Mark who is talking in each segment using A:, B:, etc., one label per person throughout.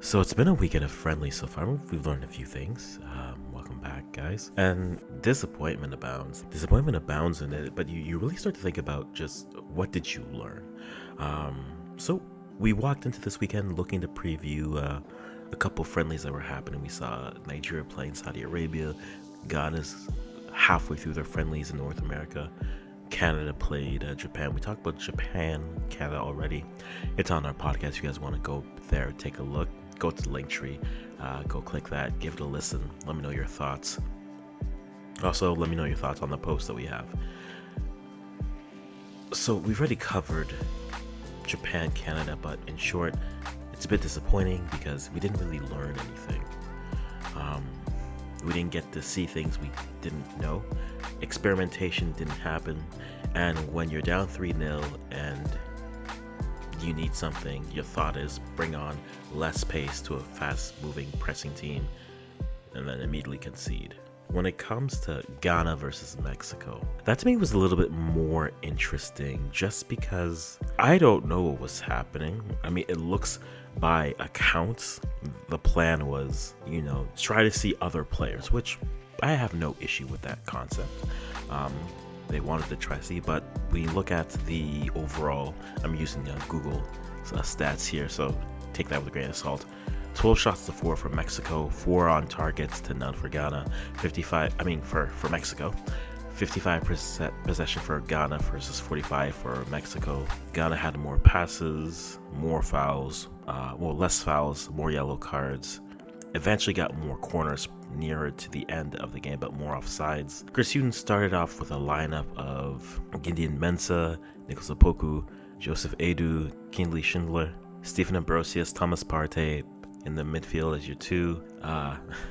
A: So it's been a weekend of friendly so far. We've learned a few things. Welcome back, guys. And disappointment abounds. Disappointment abounds in it, but you really start to think about just what did you learn. So we walked into this weekend looking to preview a couple friendlies that were happening. We saw Nigeria playing Saudi Arabia. Ghana's halfway through their friendlies in North America. Canada played Japan. We talked about Japan, Canada already. It's on our podcast. If you guys want to go there, take a look. Go to the link tree, go click that, give it a listen. Let me know your thoughts. Also, let me know your thoughts on the post that we have. So we've already covered Japan, Canada, but in short, it's a bit disappointing because we didn't really learn anything. We didn't get to see things we didn't know. Experimentation didn't happen. And when you're down 3-0 and you need something, your thought is bring on less pace to a fast-moving pressing team and then immediately concede. When it comes to Ghana versus Mexico, that to me was a little bit more interesting just because I don't know what was happening. I mean, it looks by accounts, the plan was, try to see other players, which I have no issue with that concept. They wanted to try to see, but when you look at the overall, I'm using Google stats here, so take that with a grain of salt. 12 shots to 4 for Mexico, 4 on targets to none for Ghana. For Mexico, 55% possession for Ghana versus 45 for Mexico. Ghana had more passes, more fouls, less fouls, more yellow cards. Eventually got more corners nearer to the end of the game, but more offsides. Chris Hughton started off with a lineup of Gideon Mensah, Nicholas Opoku, Joseph Edu, Kinley Schindler, Stephen Ambrosius, Thomas Partey in the midfield as your two,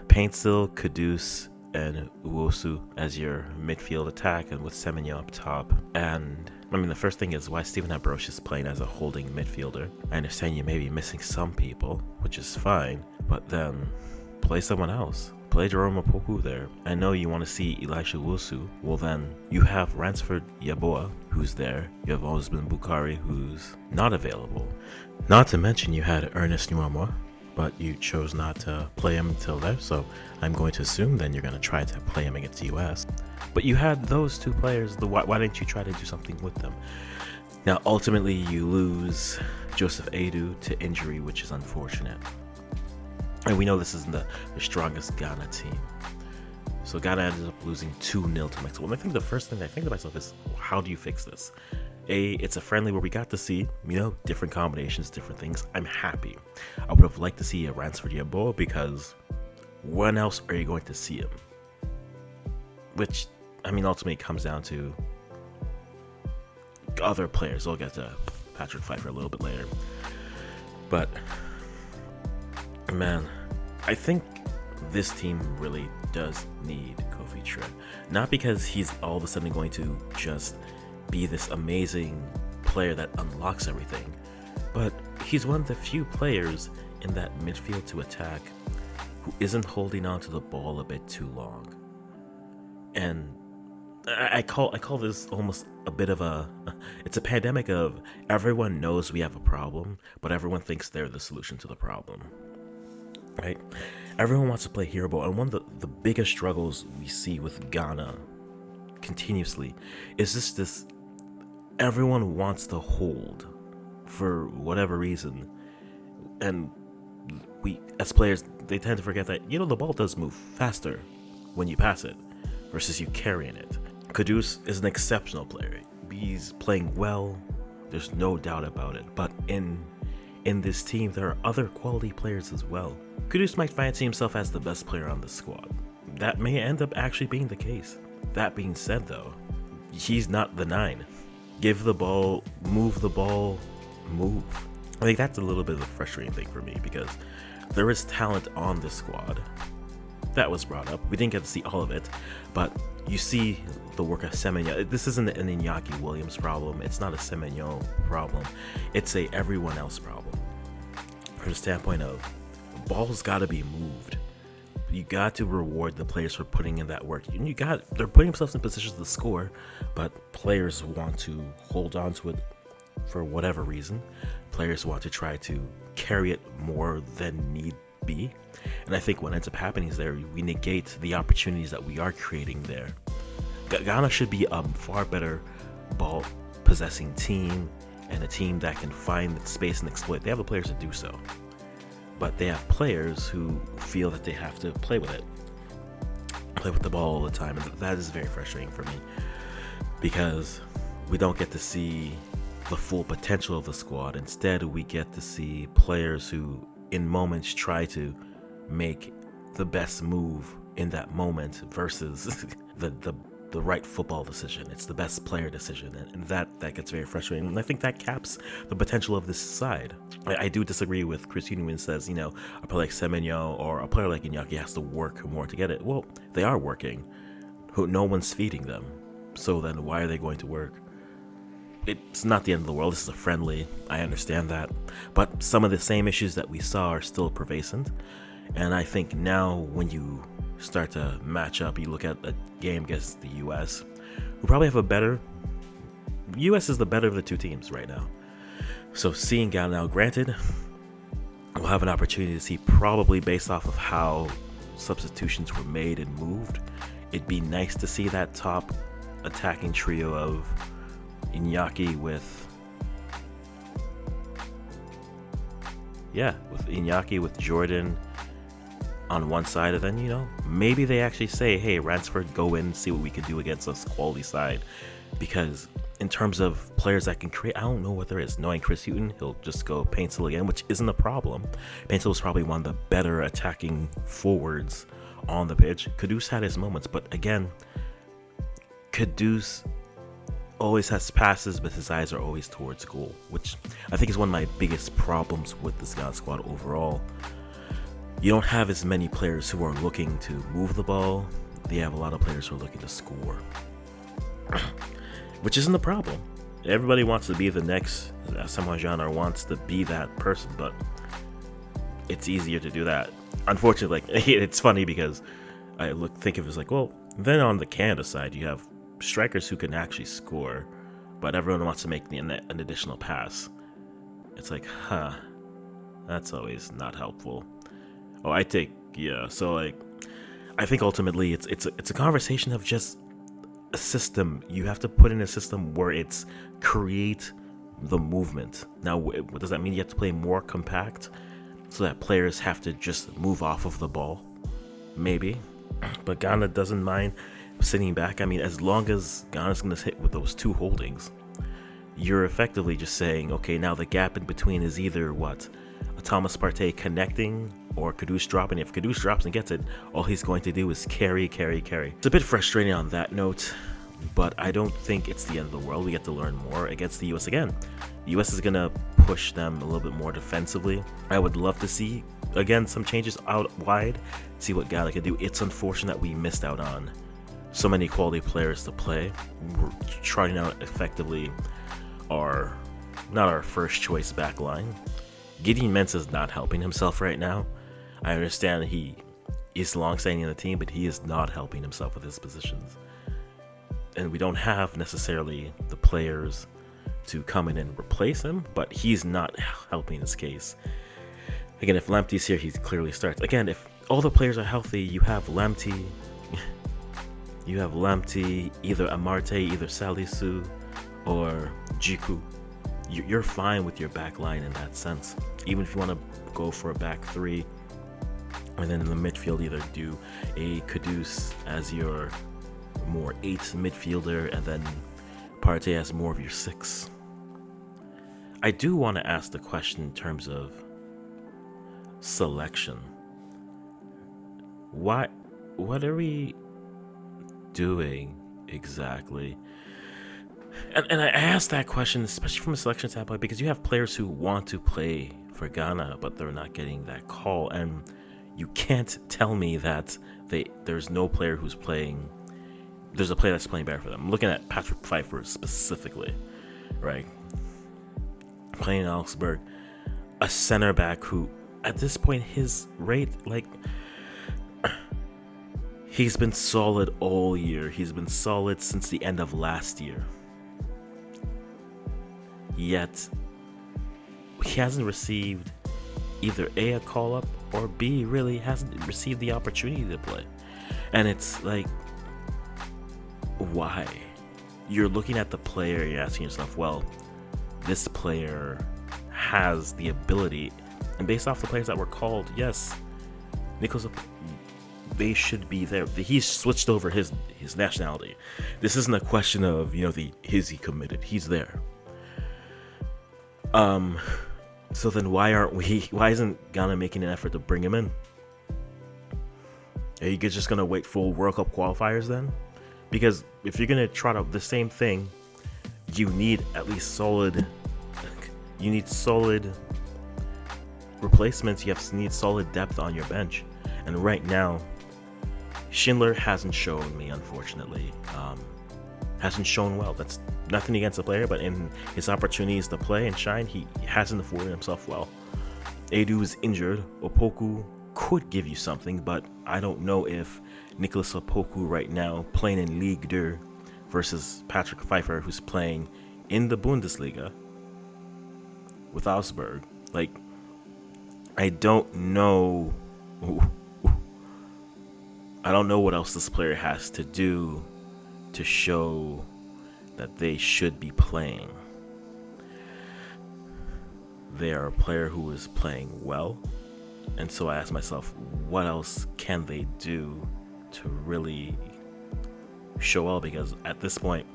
A: Paintsill, Kudus, and Uwosu as your midfield attack, and with Semenyo up top. And the first thing is why Stephen Ambrosius is playing as a holding midfielder. I understand you may be missing some people, which is fine, but then play someone else. Play Jerome Opoku there. I know you want to see Elisha Wusu. Well then, you have Ransford Yaboa, who's there. You have Osman Bukari, who's not available. Not to mention you had Ernest Nwamwa, but you chose not to play him until there, so I'm going to assume then you're going to try to play him against the US. But you had those two players, why didn't you try to do something with them? Now, ultimately, you lose Joseph Edu to injury, which is unfortunate. And we know this isn't the strongest Ghana team. So Ghana ended up losing 2-0 to Mexico. And I think the first thing I think to myself is, how do you fix this? It's a friendly where we got to see, different combinations, different things. I'm happy. I would have liked to see a Ransford Yeboah because when else are you going to see him? Which, ultimately comes down to other players. We'll get to Patrick Pfeiffer a little bit later. But, man, I think this team really does need Kofi Tre. Not because he's all of a sudden going to just be this amazing player that unlocks everything, but he's one of the few players in that midfield to attack who isn't holding on to the ball a bit too long. And I call this almost a bit of it's a pandemic of everyone knows we have a problem, but everyone thinks they're the solution to the problem. Right? Everyone wants to play hero ball, and one of the biggest struggles we see with Ghana continuously is this everyone wants to hold for whatever reason, and we as players, they tend to forget that the ball does move faster when you pass it versus you carrying it. Kudus is an exceptional player. He's playing well, there's no doubt about it, but in this team there are other quality players as well. Kudus might fancy himself as the best player on the squad. That may end up actually being the case. That being said, though, he's not the 9. Give the ball, move the ball, move. I think that's a little bit of a frustrating thing for me because there is talent on this squad. That was brought up. We didn't get to see all of it, but you see the work of Semenyo. This isn't an Iñaki Williams problem. It's not a Semenyo problem. It's a everyone else problem. From the standpoint of, ball's got to be moved. You got to reward the players for putting in that work. They're putting themselves in positions to score, but players want to hold on to it for whatever reason. Players want to try to carry it more than need be. And I think what ends up happening is there we negate the opportunities that we are creating there. Ghana should be a far better ball possessing team, and a team that can find space and exploit. They have the players to do so, but they have players who feel that they have to play with the ball all the time, and that is very frustrating for me, because we don't get to see the full potential of the squad. Instead, we get to see players who in moments try to make the best move in that moment versus the right football decision. It's the best player decision, and that gets very frustrating. And I think that caps the potential of this side. I do disagree with Chris Hughton when he says, a player like Semenyo or a player like Iñaki has to work more to get it. Well, they are working. No one's feeding them. So then why are they going to work? It's not the end of the world. This is a friendly. I understand that. But some of the same issues that we saw are still pervasive. And I think now when you start to match up, you look at a game against the US, who probably have a better... US is the better of the two teams right now. So seeing Ghana now, granted, we'll have an opportunity to see, probably based off of how substitutions were made and moved, it'd be nice to see that top attacking trio of Iñaki with Jordan on one side, and then maybe they actually say, hey, Ransford, go in and see what we can do against this quality side. Because in terms of players that can create, I don't know what there is. Knowing Chris Hughton, he'll just go Paintsel again, which isn't a problem. Paintsel was probably one of the better attacking forwards on the pitch. Kudus had his moments, but again, Kudus always has passes, but his eyes are always towards goal, which I think is one of my biggest problems with this Ghana squad overall. You don't have as many players who are looking to move the ball. They have a lot of players who are looking to score, which isn't a problem. Everybody wants to be the next Samuel Jean or wants to be that person, but it's easier to do that. Unfortunately, it's funny because I think of it as then on the Canada side, you have strikers who can actually score, but everyone wants to make an additional pass. It's that's always not helpful. I think ultimately it's a conversation of just a system. You have to put in a system where it's create the movement. Now, what does that mean? You have to play more compact so that players have to just move off of the ball, maybe. But Ghana doesn't mind sitting back. As long as Ghana's going to hit with those two holdings, you're effectively just saying, okay, now the gap in between is either a Thomas Partey connecting or Kudus dropping. If Kudus drops and gets it, all he's going to do is carry. It's a bit frustrating on that note, but I don't think it's the end of the world. We get to learn more against the US again. The US is going to push them a little bit more defensively. I would love to see, again, some changes out wide, see what Ghana can do. It's unfortunate that we missed out on so many quality players to play. We're trying out effectively not our first choice back line. Gideon Mensah is not helping himself right now. I understand he is long-standing in the team, but he is not helping himself with his positions. And we don't have necessarily the players to come in and replace him, but he's not helping his case. Again, if Lamptey's here, he clearly starts. Again, if all the players are healthy, you have Lamptey, either Amarte, either Salisu, or Jiku. You're fine with your back line in that sense. Even if you want to go for a back three, and then in the midfield either do a Kudus as your more 8 midfielder, and then Partey as more of your 6. I do want to ask the question in terms of selection. What are we doing exactly? And I asked that question, especially from a selection standpoint, because you have players who want to play for Ghana, but they're not getting that call. And you can't tell me that there's no player who's playing. There's a player that's playing better for them. I'm looking at Patrick Pfeiffer specifically, right? Playing in Augsburg, a center back who, at this point, his rate, he's been solid all year. He's been solid since the end of last year. Yet, he hasn't received either A, a call up, or B, really hasn't received the opportunity to play. And it's like, why? You're looking at the player, you're asking yourself, well, this player has the ability, and based off the players that were called, yes, Nicholas, they should be there. He's switched over his nationality. This isn't a question of, is he committed? He's there. So then why isn't Ghana making an effort to bring him in? Are you just gonna wait for World Cup qualifiers then? Because if you're gonna trot out the same thing, you need at least solid replacements. You need solid depth on your bench. And right now, Schindler hasn't shown me, unfortunately. Hasn't shown well. That's nothing against the player, but in his opportunities to play and shine, he hasn't afforded himself well. Edu is injured. Opoku could give you something, but I don't know if Nicholas Opoku right now, playing in Ligue 2 versus Patrick Pfeiffer, who's playing in the Bundesliga with Augsburg. Like, I don't know. I don't know what else this player has to do to show that they should be playing. They are a player who is playing well, and so I ask myself, what else can they do to really show well? Because at this point,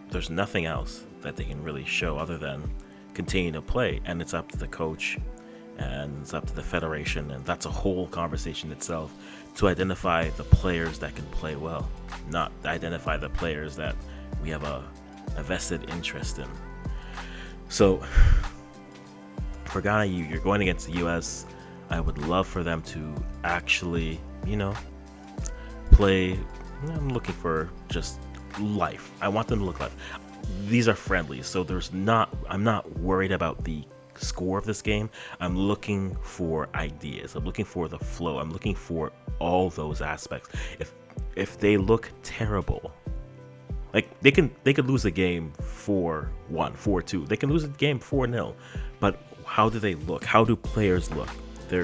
A: there's nothing else that they can really show other than continue to play, and it's up to the coach and it's up to the federation, and that's a whole conversation itself, to identify the players that can play well, not identify the players that we have a vested interest in. So for Ghana, you're going against the US. I would love for them to actually, play. I'm looking for just life. I want them to look life. These are friendlies, so I'm not worried about the score of this game. I'm looking for ideas. I'm looking for the flow. I'm looking for all those aspects. If they look terrible, like they could lose a game 4-1, 4-2. They can lose a game 4-0. But how do they look? How do players look?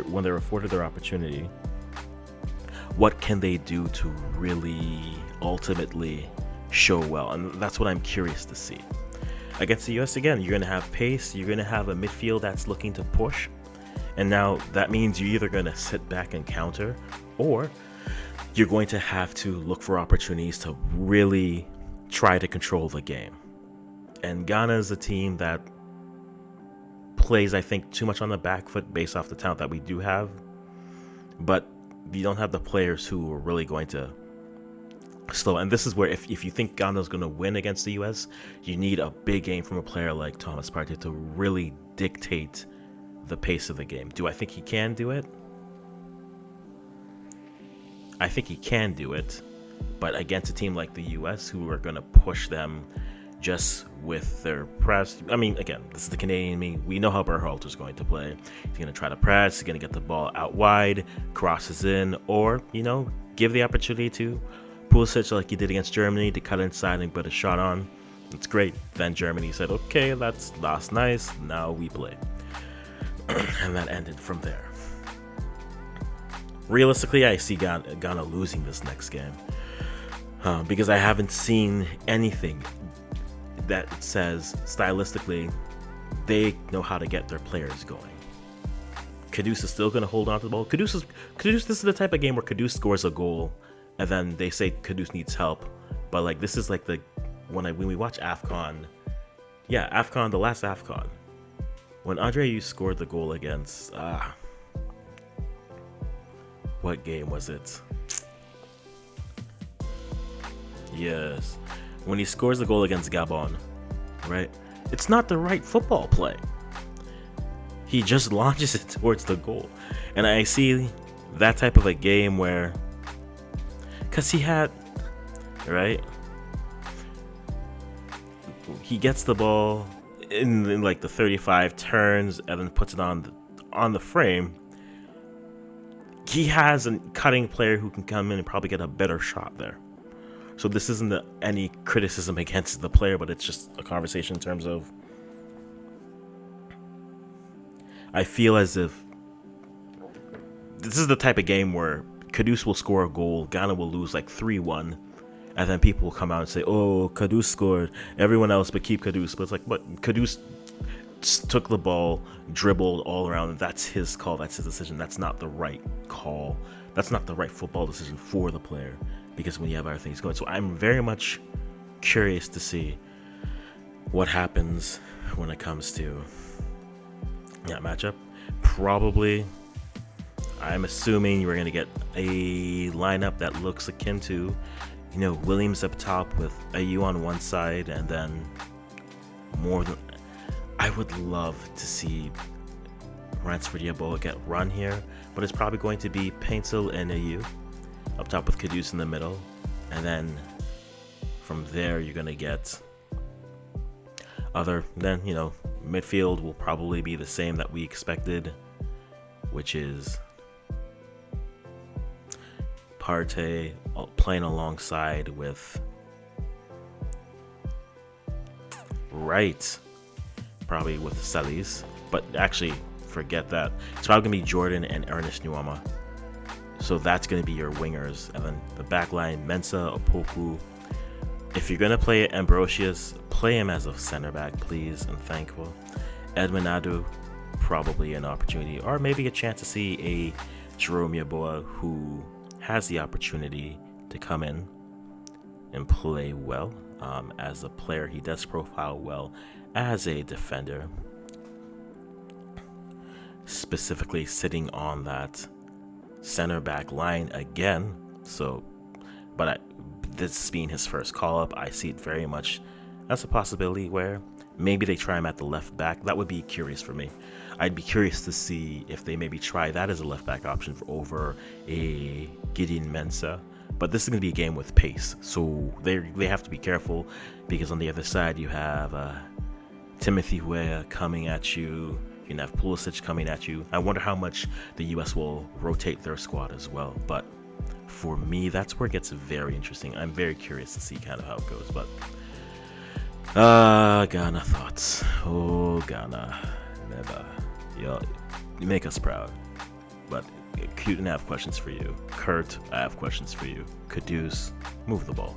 A: When they're afforded their opportunity, what can they do to really ultimately show well? And that's what I'm curious to see. Against the US, again, you're going to have pace, you're going to have a midfield that's looking to push, and now that means you're either going to sit back and counter, or you're going to have to look for opportunities to really try to control the game. And Ghana is a team that plays, I think, too much on the back foot based off the talent that we do have, but you don't have the players who are really going to slow. And this is where if you think Ghana's going to win against the US, you need a big game from a player like Thomas Partey to really dictate the pace of the game. Do I think he can do it? I think he can do it, but against a team like the US, who are going to push them just with their press. I mean, again, this is the Canadian me. We know how Berhalter's going to play. He's going to try to press. He's going to get the ball out wide, crosses in, or, give the opportunity to Pulisic, like he did against Germany, to cut inside and put a shot on. It's great. Then Germany said, okay, that's nice. Now we play. And that ended from there. Realistically, I see Ghana losing this next game. Because I haven't seen anything that says stylistically they know how to get their players going. Kudus is still going to hold on to the ball. Kudus, this is the type of game where Kudus scores a goal and then they say Kudus needs help. But like, this is like when we watch AFCON, the last AFCON, when Andre Ayew scored the goal against, what game was it? Yes. When he scores the goal against Gabon, right? It's not the right football play. He just launches it towards the goal. And I see that type of a game where, because he had, right? He gets the ball in like the 35, turns, and then puts it on the frame. He has a cutting player who can come in and probably get a better shot there. So this isn't any criticism against the player, but it's just a conversation in terms of I feel as if this is the type of game where Kudus will score a goal, Ghana will lose like 3-1, and then people will come out and say, "Oh, Kudus scored. Everyone else but keep Kudus." But it's like, but Kudus took the ball, dribbled all around, and that's his call. That's his decision. That's not the right call. That's not the right football decision for the player, because when you have other things going. So I'm very much curious to see what happens when it comes to that matchup. Probably, I'm assuming you're going to get a lineup that looks akin to, Williams up top with AU on one side, and then more than I would love to see Ransford Yeboah get run here, but it's probably going to be Paintel and AU up top with Kudus in the middle, and then from there you're going to get midfield will probably be the same that we expected, which is Partey playing alongside with probably with Salis, but actually forget that. It's probably gonna be Jordan and Ernest Nuama. So that's gonna be your wingers, and then the back line, Mensah, Opoku. If you're gonna play Ambrosius, play him as a center back, please and thankful. Edmund, probably an opportunity, or maybe a chance to see a Jerome Yeboah who has the opportunity to come in and play well. As a player, he does profile well as a defender, specifically sitting on that center back line again. So, this being his first call up, I see it very much as a possibility where maybe they try him at the left back. That would be curious for me. I'd be curious to see if they maybe try that as a left back option over a Gideon Mensah. But this is going to be a game with pace, so they have to be careful, because on the other side you have Timothy Weah coming at you. You can have Pulisic coming at you. I wonder how much the U.S. will rotate their squad as well. But for me, that's where it gets very interesting. I'm very curious to see kind of how it goes. But Ghana thoughts. Oh, Ghana, never. You make us proud. But Hughton, I have questions for you. Kurt, I have questions for you. Kudus, move the ball.